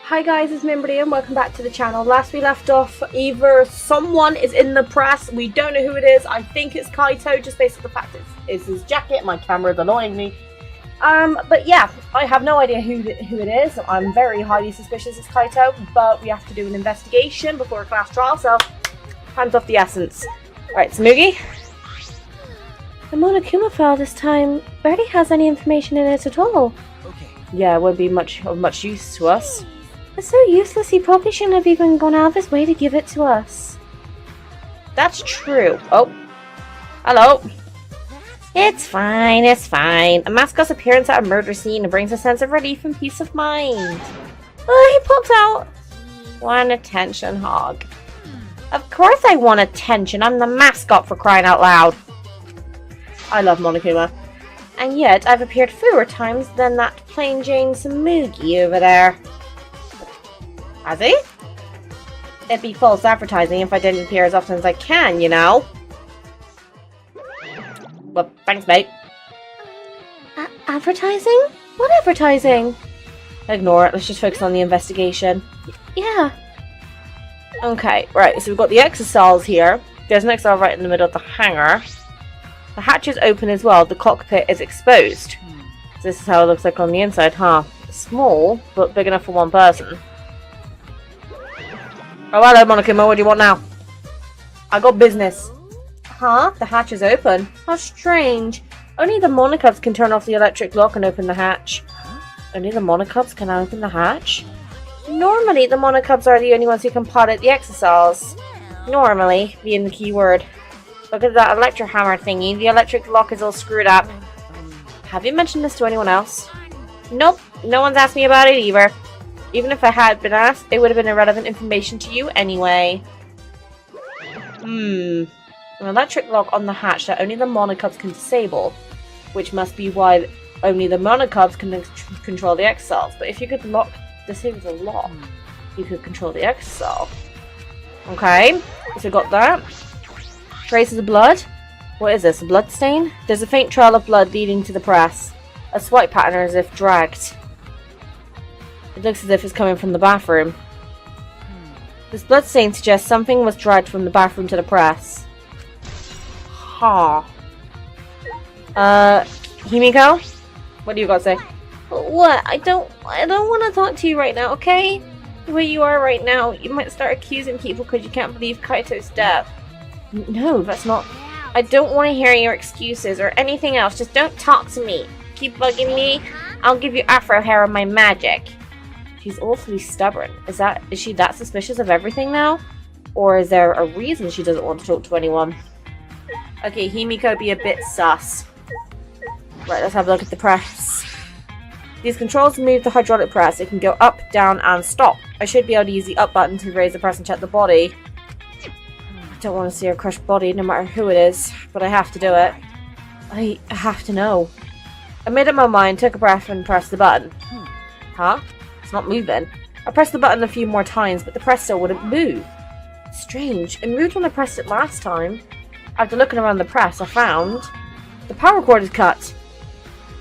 Hi guys, it's Mimbie and welcome back to the channel. Last we left off, either someone is in the press, we don't know who it is. I think it's Kaito, just based on the fact it's his jacket. My camera's annoying me. But yeah, I have no idea who it is. I'm very highly suspicious it's Kaito, but we have to do an investigation before a class trial, so time's of the essence. Alright, Smoogie. The Monokuma file this time barely has any information in it at all. Okay. Yeah, it won't be of much use to us. It's so useless, he probably shouldn't have even gone out of his way to give it to us. That's true. Oh. Hello. It's fine, it's fine. A mascot's appearance at a murder scene brings a sense of relief and peace of mind. Oh, he pops out. One attention hog. Of course I want attention. I'm the mascot, for crying out loud. I love Monokuma. And yet, I've appeared fewer times than that plain Jane Samugi over there. Has he? It'd be false advertising if I didn't appear as often as I can, you know? Well, thanks, mate. Advertising? What advertising? Ignore it. Let's just focus on the investigation. Yeah. Okay, right. So we've got the exercises here. There's an exercise right in the middle of the hangar. The hatch is open as well. The cockpit is exposed. So this is how it looks like on the inside, huh? Small, but big enough for one person. Oh, hello, Monokuma. What do you want now? I got business. Huh? The hatch is open. How strange. Only the Monokubs can turn off the electric lock and open the hatch. Only the Monokubs can open the hatch? Normally, the Monokubs are the only ones who can pilot the exercises. Normally, being the key word. Look at that electric hammer thingy. The electric lock is all screwed up. Have you mentioned this to anyone else? Nope. No one's asked me about it either. Even if I had been asked, it would have been irrelevant information to you anyway. An electric lock on the hatch that only the Monokubs can disable, which must be why only the Monokubs can control the exercises. But if you could disable the lock, you could control the exercise. Okay, so got that. Traces of blood. What is this, a blood stain? There's a faint trail of blood leading to the press. A swipe pattern as if dragged. It looks as if it's coming from the bathroom. This blood stain suggests something was dragged from the bathroom to the press. Himiko? What do you got to say? What? I don't want to talk to you right now, okay? The way you are right now, you might start accusing people because you can't believe Kaito's death. No, that's not... I don't want to hear your excuses or anything else. Just don't talk to me. Keep bugging me, I'll give you afro hair on my magic. She's awfully stubborn. Is she that suspicious of everything now? Or is there a reason she doesn't want to talk to anyone? Okay, Himiko be a bit sus. Right, let's have a look at the press. These controls move the hydraulic press. It can go up, down, and stop. I should be able to use the up button to raise the press and check the body. I don't want to see her crushed body, no matter who it is, but I have to do it. I have to know. I made up my mind, took a breath, and pressed the button. Huh? It's not moving. I pressed the button a few more times, but the press still wouldn't move. Strange. It moved when I pressed it last time. After looking around the press, I found the power cord is cut.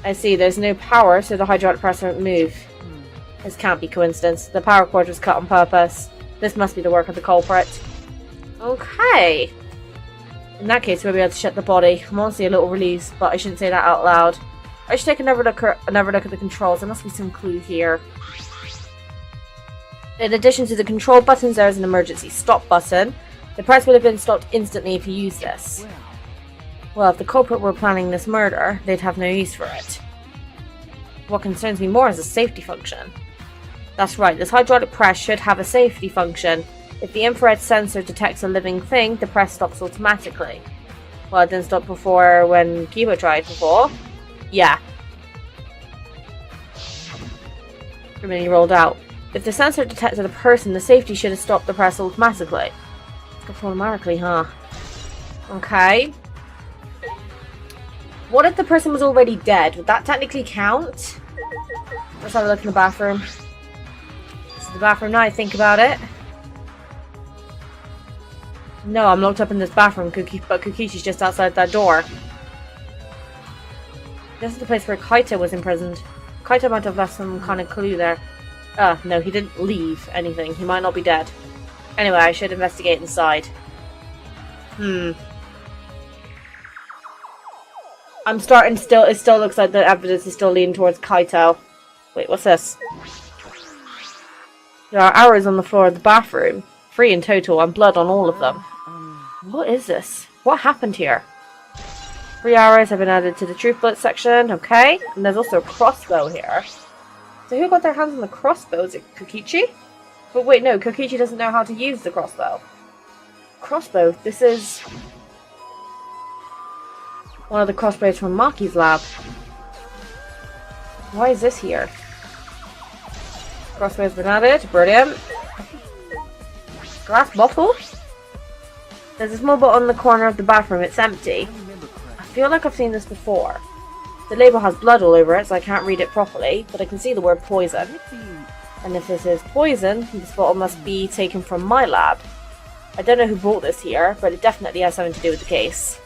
I see, there's no power, so the hydraulic press won't move. This can't be coincidence. The power cord was cut on purpose. This must be the work of the culprit. Okay. In that case, we'll be able to check the body. I'm honestly a little relieved, but I shouldn't say that out loud. I should take another look at the controls. There must be some clue here. In addition to the control buttons, there is an emergency stop button. The press would have been stopped instantly if you used this. Well, if the culprit were planning this murder, they'd have no use for it. What concerns me more is the safety function. That's right, this hydraulic press should have a safety function. If the infrared sensor detects a living thing, the press stops automatically. Well, it didn't stop before when Kiba tried before. Yeah. And then he rolled out. If the sensor detected a person, the safety should have stopped the press automatically. Stopped automatically, huh? Okay. What if the person was already dead? Would that technically count? Let's have a look in the bathroom. This is the bathroom now I think about it. No, I'm locked up in this bathroom, but Kukishi's just outside that door. This is the place where Kaito was imprisoned. Kaito might have left some kind of clue there. Ah, no, he didn't leave anything. He might not be dead. Anyway, I should investigate inside. I'm starting still, it still looks like the evidence is still leaning towards Kaito. Wait, what's this? There are arrows on the floor of the bathroom. 3 in total, and blood on all of them. What is this? What happened here? 3 arrows have been added to the truth bullet section, okay. And there's also a crossbow here. So who got their hands on the crossbow? Is it Kokichi? But wait, no, Kokichi doesn't know how to use the crossbow. Crossbow? This is one of the crossbows from Maki's lab. Why is this here? Crossbow's been added. Brilliant. Glass bottle? There's a small bottle in the corner of the bathroom. It's empty. I feel like I've seen this before. The label has blood all over it, so I can't read it properly, but I can see the word poison. And if this is poison, this bottle must be taken from my lab. I don't know who brought this here, but it definitely has something to do with the case.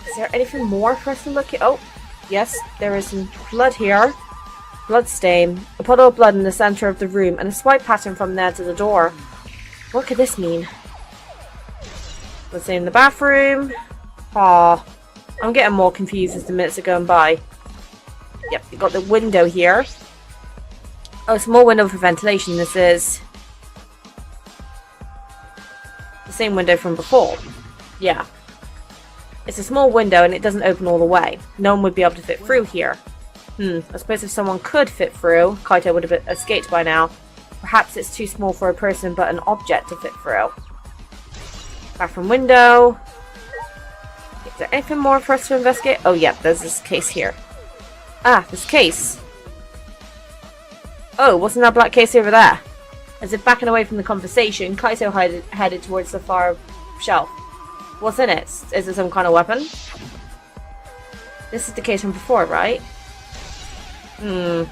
Is there anything more for us to look at? Oh, yes, there is some blood here. Blood stain. A puddle of blood in the center of the room, and a swipe pattern from there to the door. What could this mean? Let's see in the bathroom. Aw, I'm getting more confused as the minutes are going by. Yep, you got the window here. Oh, small window for ventilation. This is the same window from before. Yeah. It's a small window and it doesn't open all the way. No one would be able to fit through here. I suppose if someone could fit through, Kaito would have escaped by now. Perhaps it's too small for a person but an object to fit through. Bathroom window. Is there anything more for us to investigate? Oh yeah, there's this case here. Ah, this case. Oh, what's in that black case over there? As if backing away from the conversation, Kaito headed towards the far shelf. What's in it? Is it some kind of weapon? This is the case from before, right? Right,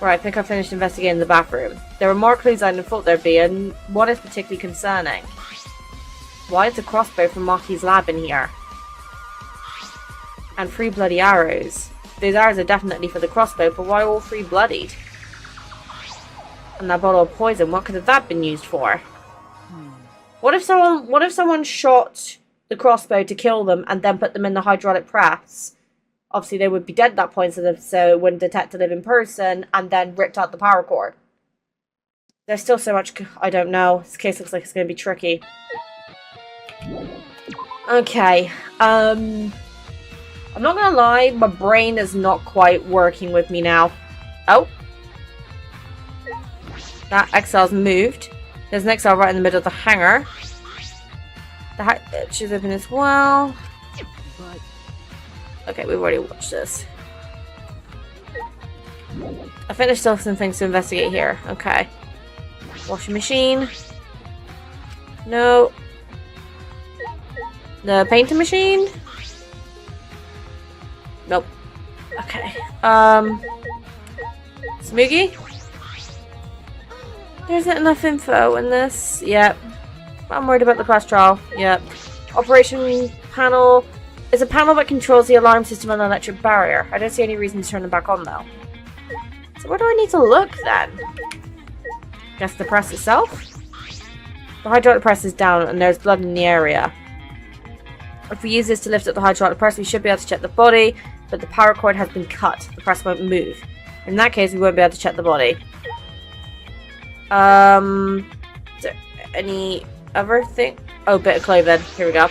I think I finished investigating the bathroom. There were more clues than I thought there'd be, and one is particularly concerning. Why is a crossbow from Maki's lab in here? And 3 bloody arrows. Those arrows are definitely for the crossbow, but why all 3 bloodied? And that bottle of poison, what could have that been used for? What if someone shot the crossbow to kill them and then put them in the hydraulic press? Obviously they would be dead at that point, so it wouldn't detect a living person, and then ripped out the power cord. There's still so much I don't know. This case looks like it's going to be tricky. Okay, I'm not gonna lie, my brain is not quite working with me now. Oh. That XL's moved. There's an XL right in the middle of the hanger. The hatch is open as well. Okay, we've already watched this. I think there's still some things to investigate here. Okay. Washing machine. No. The painting machine? Nope. Okay. Smoogie? There isn't enough info in this. Yep. I'm worried about the class trial. Yep. Operation panel is a panel that controls the alarm system and electric barrier. I don't see any reason to turn them back on though. So where do I need to look then? Guess the press itself? The hydraulic press is down and there's blood in the area. If we use this to lift up the hydraulic press, we should be able to check the body, but the power cord has been cut. The press won't move. In that case, we won't be able to check the body. Is there any other thing? Oh, bit of clothing. Here we go.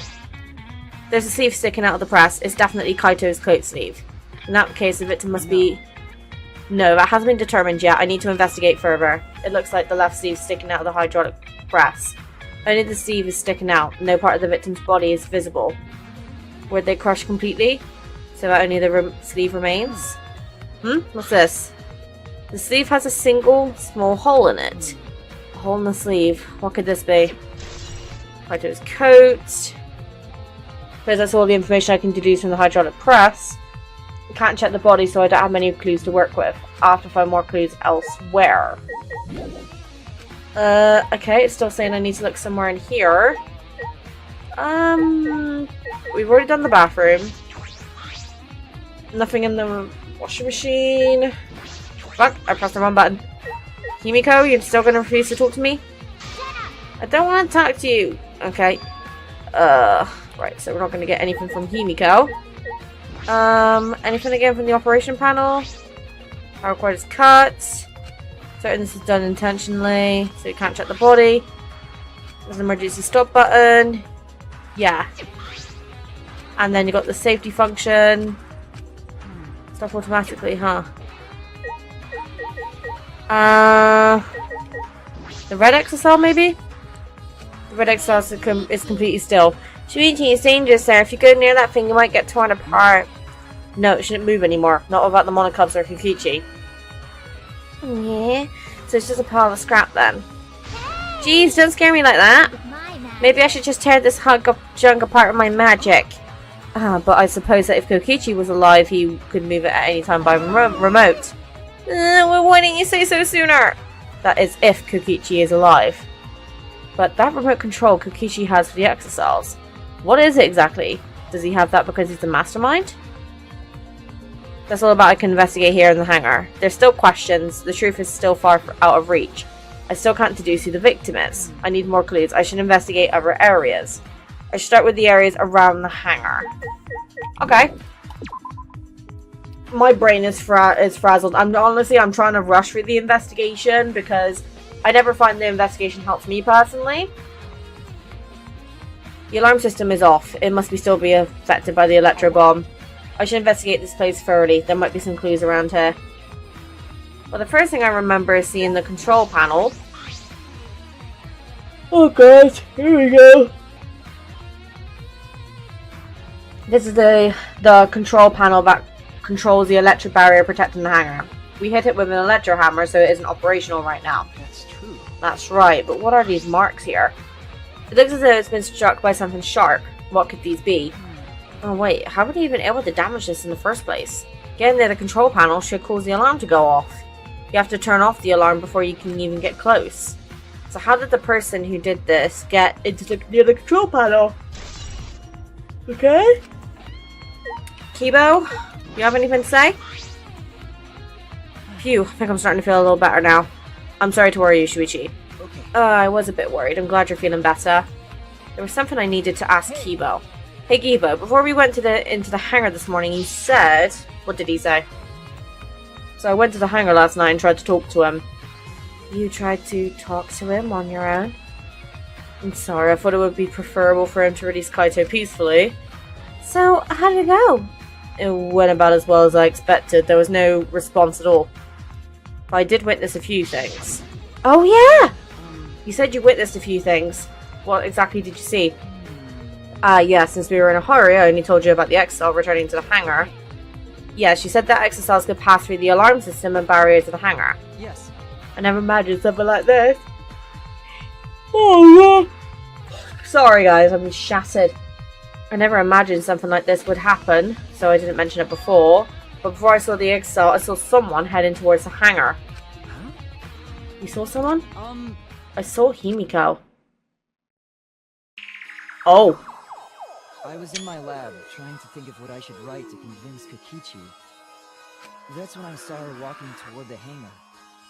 There's a sleeve sticking out of the press. It's definitely Kaito's coat sleeve. In that case, the victim must be... No, that hasn't been determined yet. I need to investigate further. It looks like the left sleeve sticking out of the hydraulic press. Only the sleeve is sticking out. No part of the victim's body is visible. Were they crushed completely? So that only the sleeve remains? What's this? The sleeve has a single small hole in it. A hole in the sleeve. What could this be? Kaito's coat. Because that's all the information I can deduce from the hydraulic press. I can't check the body, so I don't have many clues to work with. I'll have to find more clues elsewhere. Okay, it's still saying I need to look somewhere in here. We've already done the bathroom. Nothing in the washing machine. Fuck, I pressed the wrong button. Himiko, you're still gonna refuse to talk to me? I don't want to talk to you. Okay. Right, so we're not gonna get anything from Himiko. Anything again from the operation panel? Power cord is cut. Certain this is done intentionally, so you can't check the body. There's an emergency stop button. Yeah. And then you got the safety function. Stop automatically, huh? The red exocell, maybe? The red exocell is completely still. Shuichi, it's dangerous there. If you go near that thing, you might get torn apart. No, it shouldn't move anymore. Not without the monocubs or Kukichi. Yeah. So it's just a pile of scrap then. Jeez, don't scare me like that. Maybe I should just tear this hunk of junk apart with my magic. But I suppose that if Kokichi was alive, he could move it at any time by remote. Well, why didn't you say so sooner? That is if Kokichi is alive. But that remote control Kokichi has for the exocells, what is it exactly? Does he have that because he's the mastermind? That's all about I can investigate here in the hangar. There's still questions. The truth is still far out of reach. I still can't deduce who the victim is. I need more clues. I should investigate other areas. I should start with the areas around the hangar. Okay. My brain is frazzled. I'm trying to rush through the investigation because I never find the investigation helps me personally. The alarm system is off. It must still be affected by the electro bomb. I should investigate this place thoroughly. There might be some clues around here. Well, the first thing I remember is seeing the control panel. Oh god, here we go. This is the control panel that controls the electric barrier protecting the hangar. We hit it with an electro hammer, so it isn't operational right now. That's true. That's right, but what are these marks here? It looks as though it's been struck by something sharp. What could these be? Oh wait, how were they even able to damage this in the first place? Getting near the control panel should cause the alarm to go off. You have to turn off the alarm before you can even get close. So how did the person who did this get near the control panel? Okay. Kibo, you have anything to say? Phew, I think I'm starting to feel a little better now. I'm sorry to worry you, Shuichi. Okay. I was a bit worried. I'm glad you're feeling better. There was something I needed to ask Kibo. Hey Kibo, before we went into the hangar this morning, you said... What did he say? So I went to the hangar last night and tried to talk to him. You tried to talk to him on your own? I'm sorry, I thought it would be preferable for him to release Kaito peacefully. So, how did it go? It went about as well as I expected. There was no response at all. But I did witness a few things. Oh yeah! You said you witnessed a few things. What exactly did you see? Yeah, since we were in a hurry, I only told you about the exocell returning to the hangar. Yeah, she said that exocells could pass through the alarm system and barriers of the hangar. Yes. I never imagined something like this. Oh yeah. Sorry guys, I'm shattered. I never imagined something like this would happen, so I didn't mention it before. But before I saw the exocell, I saw someone heading towards the hangar. Huh? You saw someone? I saw Himiko. Oh. I was in my lab, trying to think of what I should write to convince Kokichi. That's when I saw her walking toward the hangar,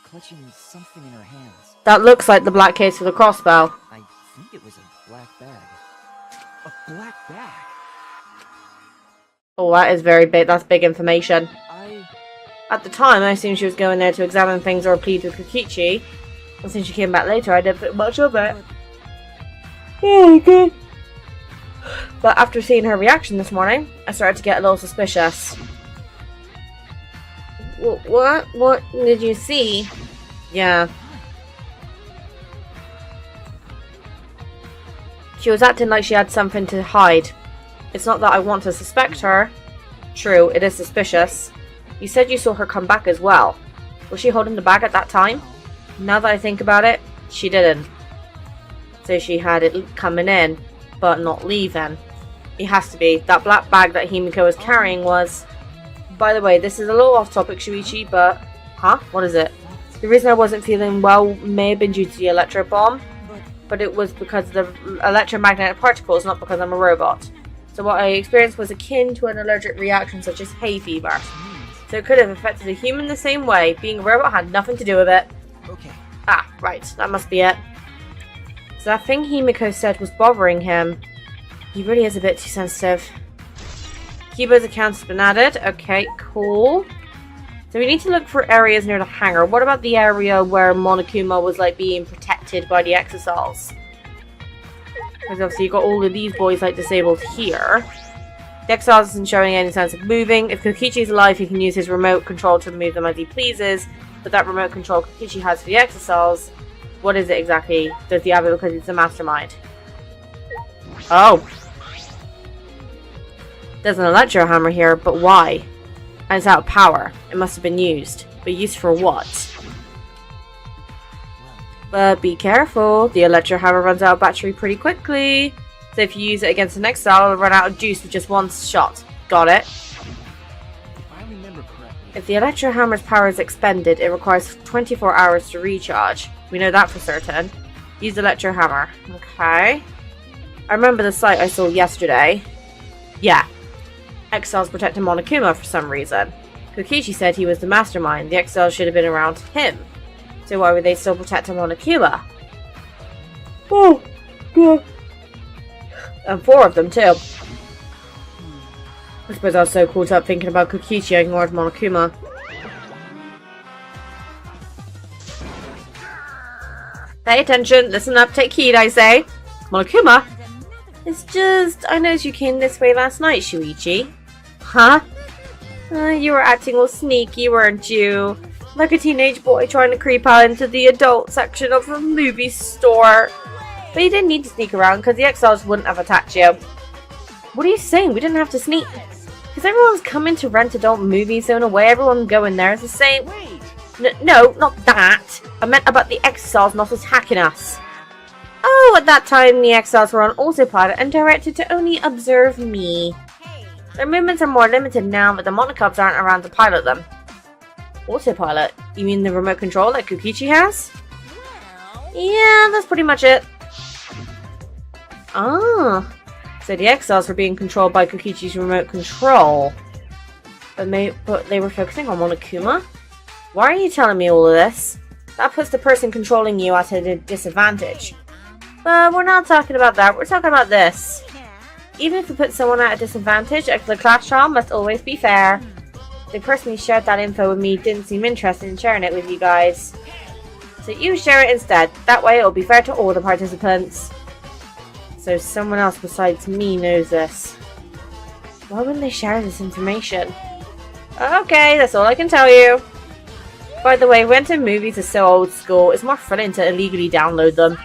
clutching something in her hands. That looks like the black case for the crossbow. I think it was a black bag. A black bag? Oh, that is very big. That's big information. I At the time, I assumed she was going there to examine things or plead with Kokichi. And since she came back later, I didn't think much of it. Oh, God. But after seeing her reaction this morning, I started to get a little suspicious. What? What did you see? Yeah. She was acting like she had something to hide. It's not that I want to suspect her. True, it is suspicious. You said you saw her come back as well. Was she holding the bag at that time? Now that I think about it, she didn't. So she had it coming in, but not leaving. It has to be. That black bag that Himiko was carrying was... By the way, this is a little off topic, Shuichi, but... Huh? What is it? The reason I wasn't feeling well may have been due to the electro bomb. But it was because of the electromagnetic particles, not because I'm a robot. So what I experienced was akin to an allergic reaction such as hay fever. So it could have affected a human the same way. Being a robot had nothing to do with it. Okay. Ah, right. That must be it. So that thing Himiko said was bothering him. He really is a bit too sensitive. Kiba's account has been added. Okay, cool. So we need to look for areas near the hangar. What about the area where Monokuma was like being protected by the Exosols? Because obviously you got all of these boys like disabled here. The Exosols isn't showing any signs of moving. If Kokichi is alive, he can use his remote control to move them as he pleases. But that remote control Kokichi has for the Exosols, what is it exactly? Does he have it because he's the mastermind? Oh. There's an electro hammer here, but why? And it's out of power. It must have been used. But used for what? But be careful. The electro hammer runs out of battery pretty quickly. So if you use it against an exile, it'll run out of juice with just one shot. Got it? If I remember correctly. If the electro hammer's power is expended, it requires 24 hours to recharge. We know that for certain. Use the electro hammer. Okay. I remember the site I saw yesterday. Yeah. Exiles protected Monokuma for some reason. Kokichi said he was the mastermind. The exiles should have been around him. So why would they still protect Monokuma? Oh, God. And 4 of them too. I suppose I was so caught up thinking about Kokichi I ignored Monokuma. Pay attention, listen up, take heed, I say. Monokuma? It's just, I noticed you came this way last night, Shuichi. Huh? You were acting all sneaky, weren't you? Like a teenage boy trying to creep out into the adult section of a movie store. But you didn't need to sneak around because the exiles wouldn't have attacked you. What are you saying? We didn't have to sneak. Because everyone's coming to rent adult movies, so in a way everyone going there is the same. No, not that. I meant about the exiles not attacking us. Oh, at that time the exiles were on autopilot and directed to only observe me. Their movements are more limited now, but the Monokubs aren't around to pilot them. Autopilot? You mean the remote control that Kokichi has? Yeah, that's pretty much it. Ah, so the exiles were being controlled by Kokichi's remote control. But they were focusing on Monokuma? Why are you telling me all of this? That puts the person controlling you at a disadvantage. But we're not talking about that, we're talking about this. Even if we put someone at a disadvantage, the class trial must always be fair. The person who shared that info with me didn't seem interested in sharing it with you guys. So you share it instead. That way it'll be fair to all the participants. So someone else besides me knows this. Why wouldn't they share this information? Okay, that's all I can tell you. By the way, renting movies is so old school, it's more thrilling to illegally download them.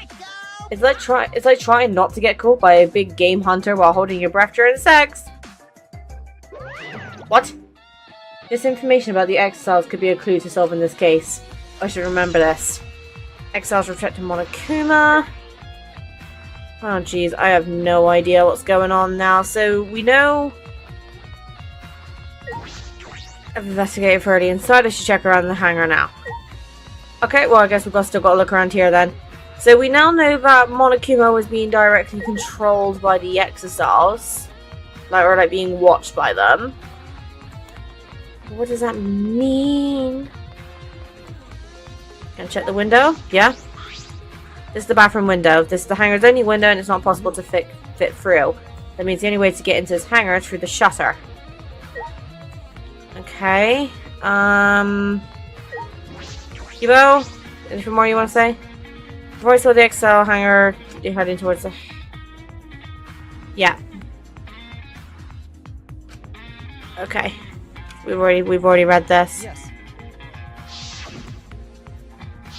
It's like trying not to get caught by a big game hunter while holding your breath during sex. What? This information about the exiles could be a clue to solving this case. I should remember this. Exiles protecting Monokuma. Oh jeez, I have no idea what's going on now. So we know I've investigated further inside. I should check around the hangar now. Okay, well I guess we've still got to look around here then. So we now know that Monokuma was being directly controlled by the Exosols. Or being watched by them. What does that mean? Can I check the window? Yeah. This is the bathroom window. This is the hangar's only window and it's not possible to fit through. That means the only way to get into this hangar is through the shutter. Okay. Kibo? Anything more you want to say? Before I saw the Excel hangar, you're heading towards the... Yeah. Okay. We've already read this. Yes.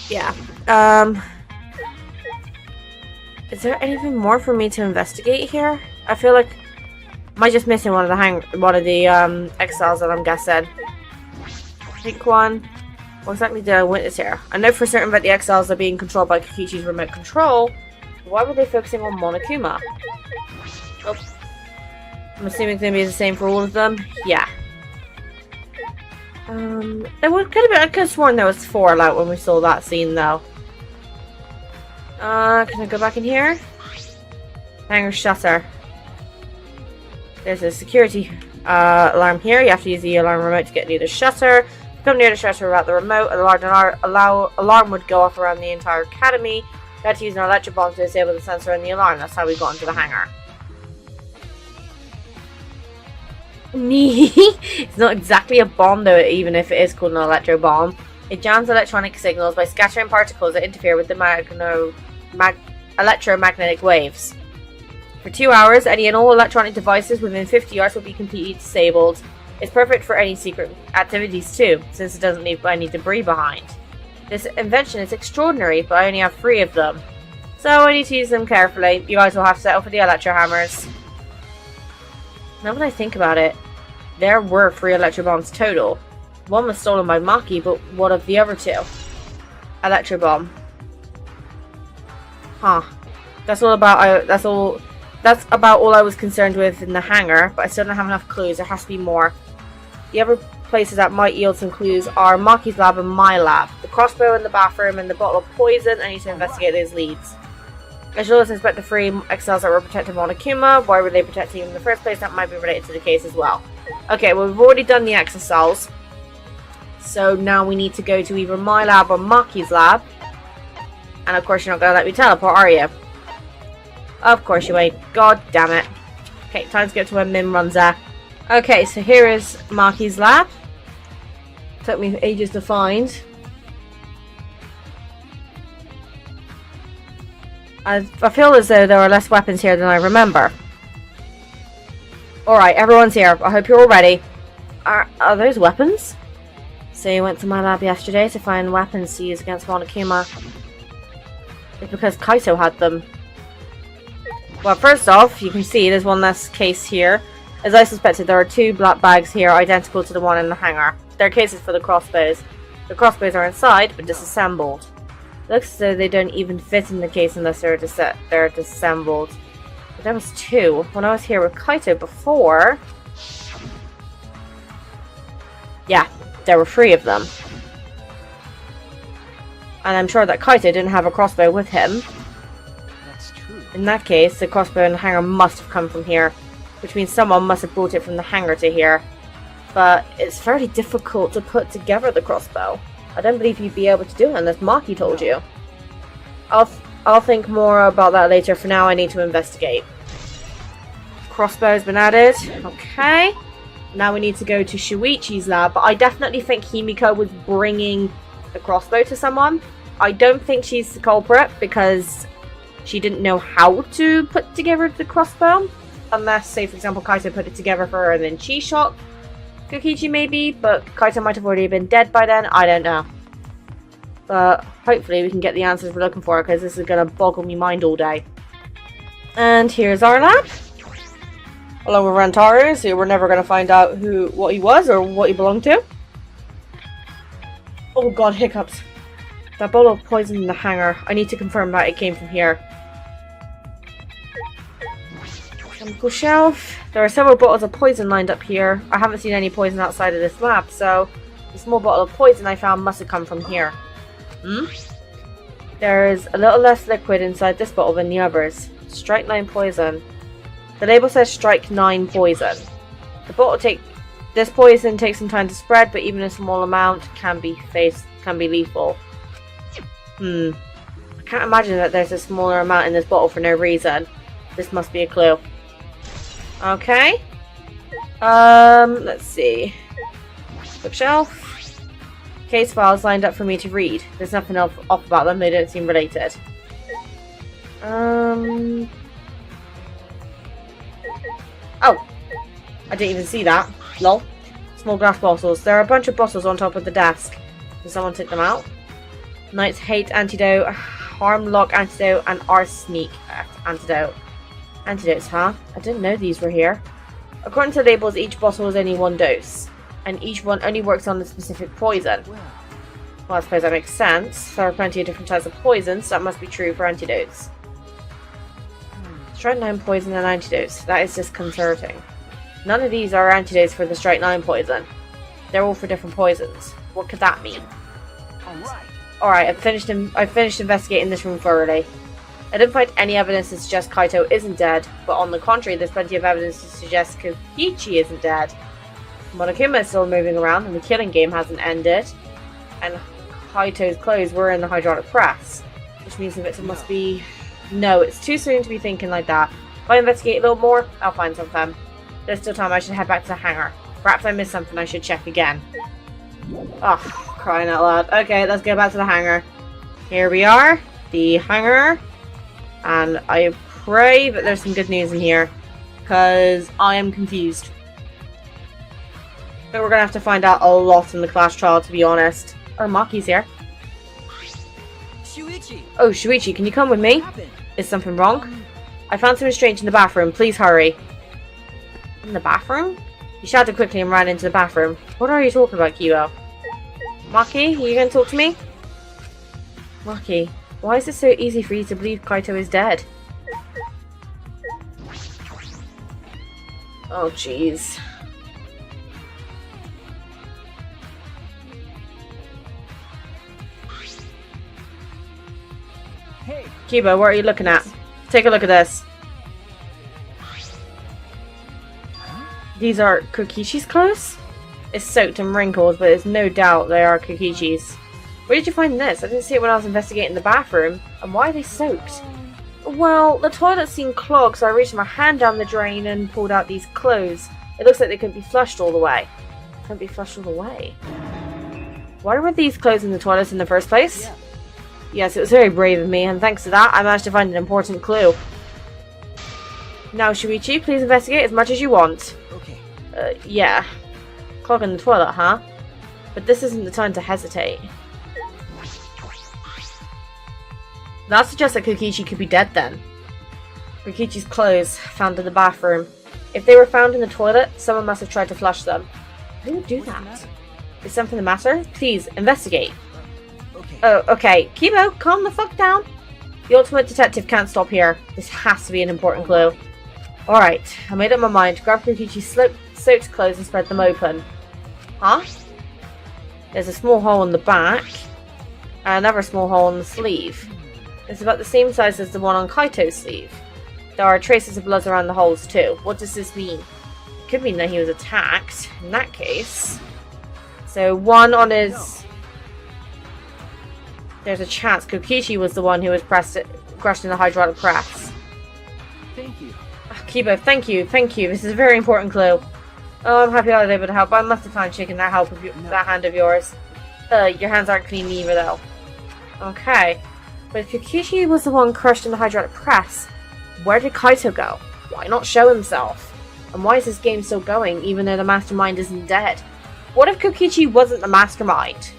Yeah. Is there anything more for me to investigate here? I feel like am I just missing one of the exiles that I'm guessing. Pink one. What exactly did I witness here? I know for certain that the exiles are being controlled by Kokichi's remote control. Why were they focusing on Monokuma? Oh. I'm assuming it's gonna be the same for all of them. Yeah. I could have sworn there was 4 out when we saw that scene though. Can I go back in here? Hangar shutter. There's a security Alarm here. You have to use the alarm remote to get near the shutter. If you come near the shutter without the remote, alarm would go off around the entire academy. You had to use an electric bomb to disable the sensor and the alarm. That's how we got into the hangar. It's not exactly a bomb though, even if it is called an electro bomb. It jams electronic signals by scattering particles that interfere with the electromagnetic waves. For 2 hours, any and all electronic devices within 50 yards will be completely disabled. It's perfect for any secret activities too, since it doesn't leave any debris behind. This invention is extraordinary, but I only have 3 of them. So I need to use them carefully. You guys will have to settle for the electro hammers. Now that I think about it, there were 3 electro bombs total. One was stolen by Maki, but what of the other 2? Electro bomb. Huh. That's about all I was concerned with in the hangar, but I still don't have enough clues. There has to be more. The other places that might yield some clues are Maki's lab and my lab. The crossbow in the bathroom and the bottle of poison. I need to investigate those leads. I should also inspect the 3 XLs that were protecting Monokuma. Why were they protecting him in the first place? That might be related to the case as well. Okay, well we've already done the XLs. So now we need to go to either my lab or Maki's lab. And of course you're not going to let me teleport, are you? Of course you ain't. God damn it. Okay, time to get to where Mim runs there. Okay, so here is Maki's lab. Took me ages to find. I feel as though there are less weapons here than I remember. Alright, everyone's here. I hope you're all ready. Are those weapons? So you went to my lab yesterday to find weapons to use against Monokuma. It's because Kaito had them. Well, first off, you can see there's one less case here. As I suspected, there are 2 black bags here identical to the one in the hangar. They're cases for the crossbows. The crossbows are inside, but disassembled. Looks as though they don't even fit in the case unless they're disassembled. But there was 2. When I was here with Kaito before... Yeah, there were 3 of them. And I'm sure that Kaito didn't have a crossbow with him. That's true. In that case, the crossbow in the hangar must have come from here. Which means someone must have brought it from the hangar to here. But it's very difficult to put together the crossbow. I don't believe you'd be able to do it unless Maki told you. I'll think more about that later. For now, I need to investigate. Crossbow's been added. Okay. Now we need to go to Shuichi's lab. But I definitely think Himiko was bringing the crossbow to someone. I don't think she's the culprit because she didn't know how to put together the crossbow. Unless, say, for example, Kaito put it together for her and then she shot Kokichi maybe, but Kaito might have already been dead by then. I don't know. But hopefully we can get the answers we're looking for because this is going to boggle me mind all day. And here's our lab. Along with Rantaru, so we're never going to find out what he was or what he belonged to. Oh god, hiccups. That bottle of poison in the hangar. I need to confirm that it came from here. Chemical shelf. There are several bottles of poison lined up here. I haven't seen any poison outside of this lab, so the small bottle of poison I found must have come from here. There's a little less liquid inside this bottle than the others. Strike 9 poison. The label says strike 9 poison. This poison takes some time to spread, but even a small amount can be lethal. I can't imagine that there's a smaller amount in this bottle for no reason. This must be a clue. Okay. Let's see. Bookshelf. Case files lined up for me to read. There's nothing off about them. They don't seem related. Oh. I didn't even see that. Lol. Small glass bottles. There are a bunch of bottles on top of the desk. Did someone take them out? Knight's Hate Antidote, Harm Lock Antidote, and Arsenic Antidote. Antidotes, huh? I didn't know these were here. According to the labels, each bottle is only 1 dose. And each one only works on the specific poison. Well, I suppose that makes sense. There are plenty of different types of poisons, so that must be true for antidotes. Strike 9 poison and antidotes. That is disconcerting. None of these are antidotes for the Strike 9 poison. They're all for different poisons. What could that mean? Alright, I've finished investigating this room thoroughly. I didn't find any evidence to suggest Kaito isn't dead, but on the contrary, there's plenty of evidence to suggest Kokichi isn't dead. Monokuma is still moving around, and the killing game hasn't ended. And Kaito's clothes were in the hydraulic press, which means the victim must be... No, it's too soon to be thinking like that. If I investigate a little more, I'll find something. There's still time. I should head back to the hangar. Perhaps I missed something. I should check again. Oh, crying out loud. Okay, let's go back to the hangar. Here we are, the hangar. And I pray that there's some good news in here, because I am confused. But we're going to have to find out a lot in the class trial, to be honest. Oh, Maki's here. Shuichi! Oh, Shuichi, can you come with me? Is something wrong? I found something strange in the bathroom. Please hurry. In the bathroom? He shouted quickly and ran into the bathroom. What are you talking about, Kibo? Maki, are you going to talk to me? Maki, why is it so easy for you to believe Kaito is dead? Oh, jeez. Hey! Kibo, what are you looking at? Take a look at this. These are Kokichi's clothes? It's soaked and wrinkled, but there's no doubt they are Kokichi's. Where did you find this? I didn't see it when I was investigating the bathroom. And why are they soaked? Well, the toilet seemed clogged, so I reached my hand down the drain and pulled out these clothes. It looks like they couldn't be flushed all the way. Couldn't be flushed all the way? Why were these clothes in the toilet in the first place? Yes, it was very brave of me, and thanks to that, I managed to find an important clue. Now, Shuichi, please investigate as much as you want. Okay. Yeah. Clogging the toilet, huh? But this isn't the time to hesitate. That suggests that Kokichi could be dead then. Kokichi's clothes found in the bathroom. If they were found in the toilet, someone must have tried to flush them. Who would do that? Is something the matter? Please, investigate. Okay. Oh, okay. Kibo, calm the fuck down. The ultimate detective can't stop here. This has to be an important clue. Alright, I made up my mind. Grab Kokichi's soaked clothes and spread them open. Huh? There's a small hole in the back. And another small hole in the sleeve. It's about the same size as the one on Kaito's sleeve. There are traces of blood around the holes too. What does this mean? It could mean that he was attacked. In that case... So one on his... There's a chance Kokichi was the one who was crushed in the hydraulic press. Thank you. Kibo, thank you. This is a very important clue. Oh, I'm happy I was able to help. I must have found shaking that that hand of yours. Your hands aren't clean either, though. Okay. But if Kokichi was the one crushed in the hydraulic press, where did Kaito go? Why not show himself? And why is this game still going, even though the mastermind isn't dead? What if Kokichi wasn't the mastermind?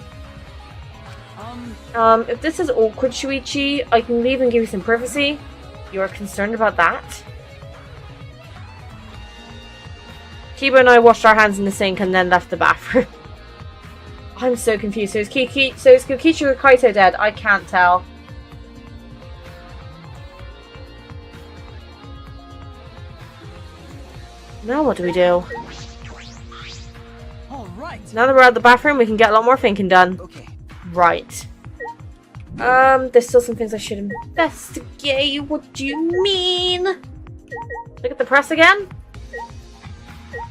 If this is awkward, Shuichi, I can leave and give you some privacy. You're concerned about that? Kiba and I washed our hands in the sink and then left the bathroom. I'm so confused. So is Kokichi or Kaito dead? I can't tell. Now what do we do? All right. Now that we're out of the bathroom, we can get a lot more thinking done. Okay. Right. There's still some things I should investigate. What do you mean? Look at the press again?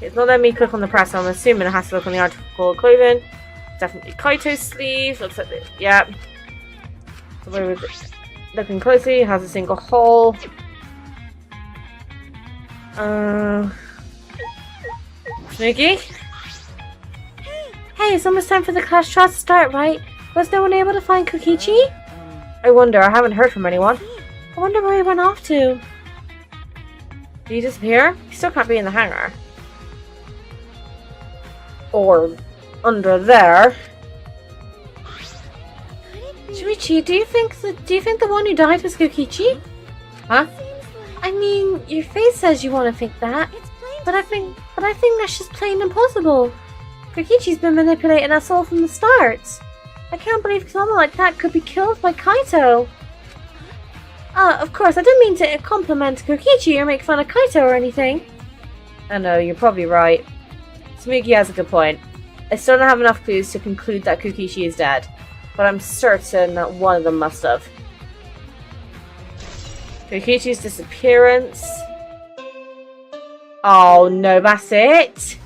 It's not letting me click on the press, so I'm assuming it has to look on the article of clothing. Definitely Kaito's sleeve. Looks like this. Yeah. So looking closely, it has a single hole. Snooky? Hey, it's almost time for the class trial to start, right? Was no one able to find Kokichi? I wonder. I haven't heard from anyone. I wonder where he went off to. Did he disappear? He still can't be in the hangar. Or under there. Shuichi, do you think the one who died was Kokichi? Huh? I mean, your face says you want to think that, but I think that's just plain impossible. Kokichi's been manipulating us all from the start. I can't believe someone like that could be killed by Kaito. Of course, I didn't mean to compliment Kokichi or make fun of Kaito or anything. I know, you're probably right. Tsumugi has a good point. I still don't have enough clues to conclude that Kokichi is dead, but I'm certain that one of them must have. Kokichi's disappearance. Oh no, that's it?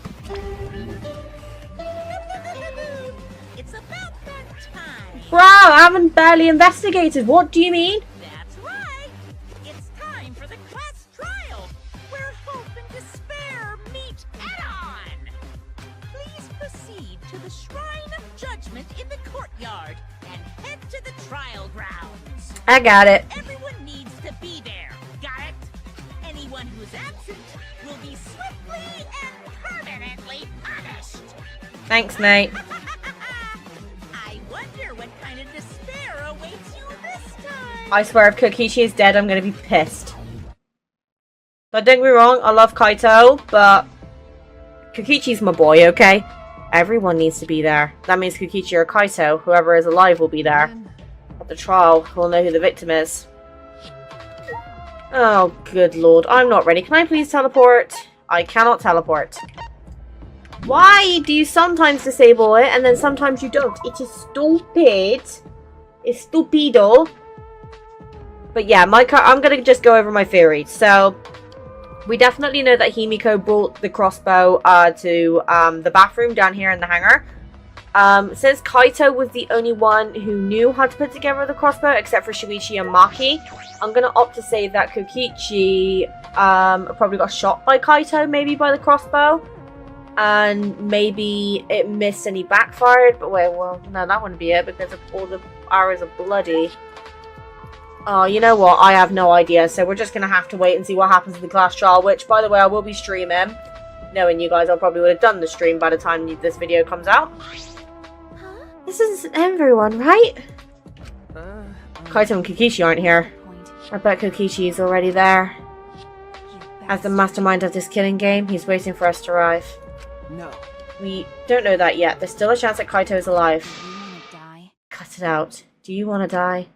It's about that time. Bro, I haven't barely investigated. What do you mean? That's right. It's time for the class trial, where hope and despair meet head-on. Please proceed to the Shrine of Judgment in the courtyard and head to the trial grounds. I got it. Everyone needs to be there. Got it? Anyone who's absent will be swiftly and permanently punished. Thanks, mate. I wonder what kind of despair awaits you this time. I swear if Kokichi is dead, I'm gonna be pissed. But don't get me wrong, I love Kaito, but Kokichi's my boy, okay? Everyone needs to be there. That means Kokichi or Kaito, whoever is alive will be there. At the trial, we'll know who the victim is. Oh, good lord. I'm not ready. Can I please teleport? I cannot teleport. Why do you sometimes disable it and then sometimes you don't? It is stupid. It's stupido. But yeah, I'm going to just go over my theory. So, we definitely know that Himiko brought the crossbow to the bathroom down here in the hangar. Since Kaito was the only one who knew how to put together the crossbow, except for Shuichi and Maki, I'm going to opt to say that Kokichi probably got shot by Kaito, maybe by the crossbow. And maybe it missed and he backfired. But wait, well, no, that wouldn't be it because all the arrows are bloody. Oh, you know what? I have no idea. So we're just going to have to wait and see what happens in the class trial, which, by the way, I will be streaming. Knowing you guys, I probably would have done the stream by the time this video comes out. This isn't everyone, right? Kaito and Kokichi aren't here. I bet Kokichi is already there. As the mastermind of this killing game, he's waiting for us to arrive. No. We don't know that yet. There's still a chance that Kaito is alive. You wanna die? Cut it out. Do you want to die?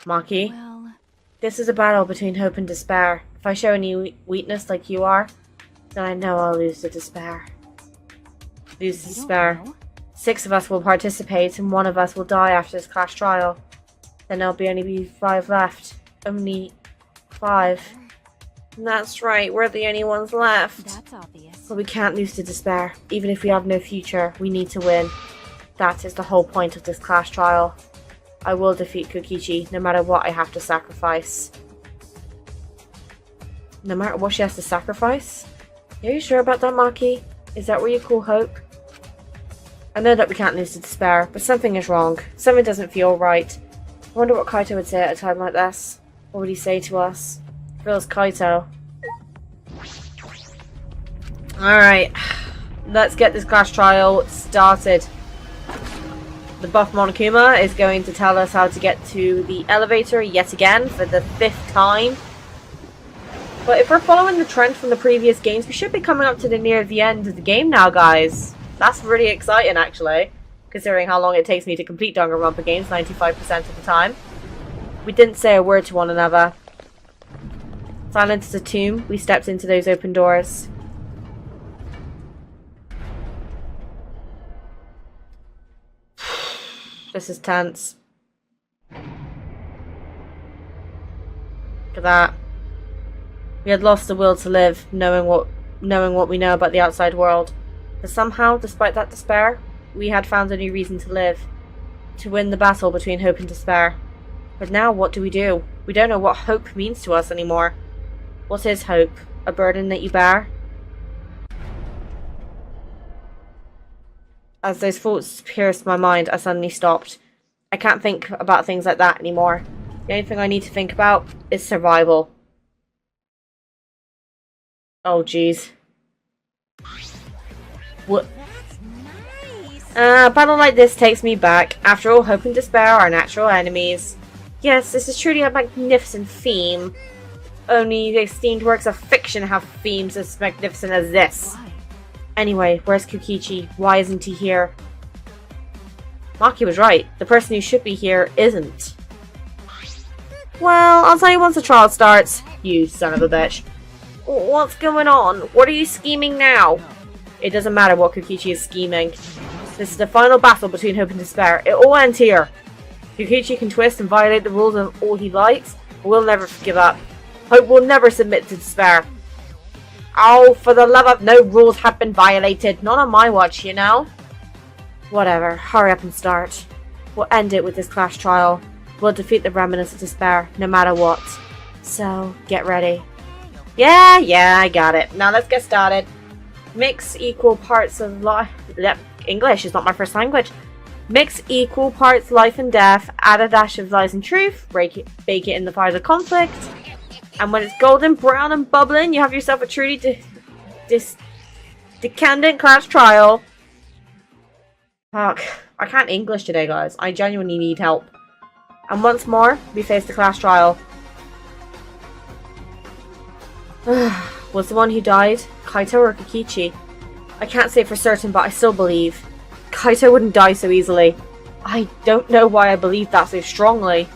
Maki? Well, This is a battle between hope and despair. If I show any weakness like you are, then I know I'll lose the despair. Lose the you despair. don't know. 6 of us will participate and 1 of us will die after this class trial. Then there'll only be 5 left. Only 5. And that's right, we're the only ones left. That's obvious. But we can't lose to despair. Even if we have no future, we need to win. That is the whole point of this class trial. I will defeat Kokichi, no matter what I have to sacrifice. No matter what she has to sacrifice? Are you sure about that, Maki? Is that what you call hope? I know that we can't lose to despair, but something is wrong. Something doesn't feel right. I wonder what Kaito would say at a time like this. What would he say to us? Feels Kaito. Alright. Let's get this class trial started. The buff Monokuma is going to tell us how to get to the elevator yet again for the 5th time. But if we're following the trend from the previous games, we should be coming up to near the end of the game now, guys. That's really exciting, actually, considering how long it takes me to complete Danganronpa games, 95% of the time. We didn't say a word to one another. Silent as a tomb, we stepped into those open doors. This is tense. Look at that. We had lost the will to live, knowing what we know about the outside world. But somehow, despite that despair, we had found a new reason to live. To win the battle between hope and despair. But now, what do? We don't know what hope means to us anymore. What is hope? A burden that you bear? As those thoughts pierced my mind, I suddenly stopped. I can't think about things like that anymore. The only thing I need to think about is survival. Oh, jeez. What? That's nice. A battle like this takes me back. After all, hope and despair are natural enemies. Yes, this is truly a magnificent theme. Only the esteemed works of fiction have themes as magnificent as this. Why? Anyway, where's Kokichi? Why isn't he here? Maki was right. The person who should be here isn't. Well, I'll tell you once the trial starts. You son of a bitch. What's going on? What are you scheming now? It doesn't matter what Kokichi is scheming. This is the final battle between hope and despair. It all ends here. Kokichi can twist and violate the rules of all he likes, We'll never give up. Hope will never submit to despair. Oh, for the love of no rules have been violated. Not on my watch, you know? Whatever. Hurry up and start. We'll end it with this class trial. We'll defeat the remnants of despair, no matter what. So, get ready. Yeah, I got it. Now let's get started. Mix equal parts of life. English is not my first language. Mix equal parts life and death. Add a dash of lies and truth. Bake it in the fires of conflict. And when it's golden brown and bubbling, you have yourself a truly decandent class trial. Fuck. I can't English today, guys. I genuinely need help. And once more, we face the class trial. Was the one who died Kaito or Kokichi? I can't say for certain, but I still believe. Kaito wouldn't die so easily. I don't know why I believe that so strongly.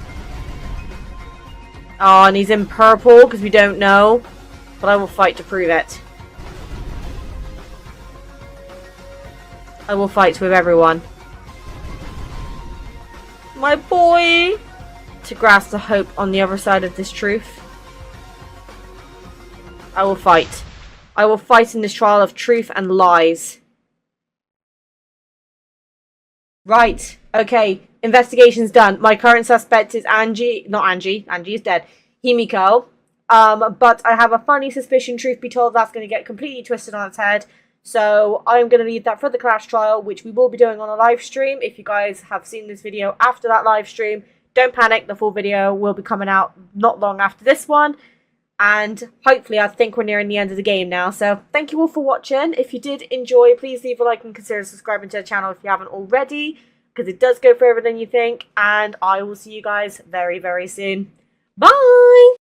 Oh, and he's in purple because we don't know. But I will fight to prove it. I will fight with everyone. My boy! To grasp the hope on the other side of this truth. I will fight. I will fight in this trial of truth and lies. Right. Okay. Investigation's done. My current suspect is Angie. Not Angie. Angie is dead. Himiko. But I have a funny suspicion, truth be told, that's going to get completely twisted on its head. So I'm going to leave that for the class trial, which we will be doing on a live stream. If you guys have seen this video after that live stream, don't panic. The full video will be coming out not long after this one. And hopefully, I think we're nearing the end of the game now. So thank you all for watching. If you did enjoy, please leave a like and consider subscribing to the channel if you haven't already, because it does go further than you think. And I will see you guys very, very soon. Bye!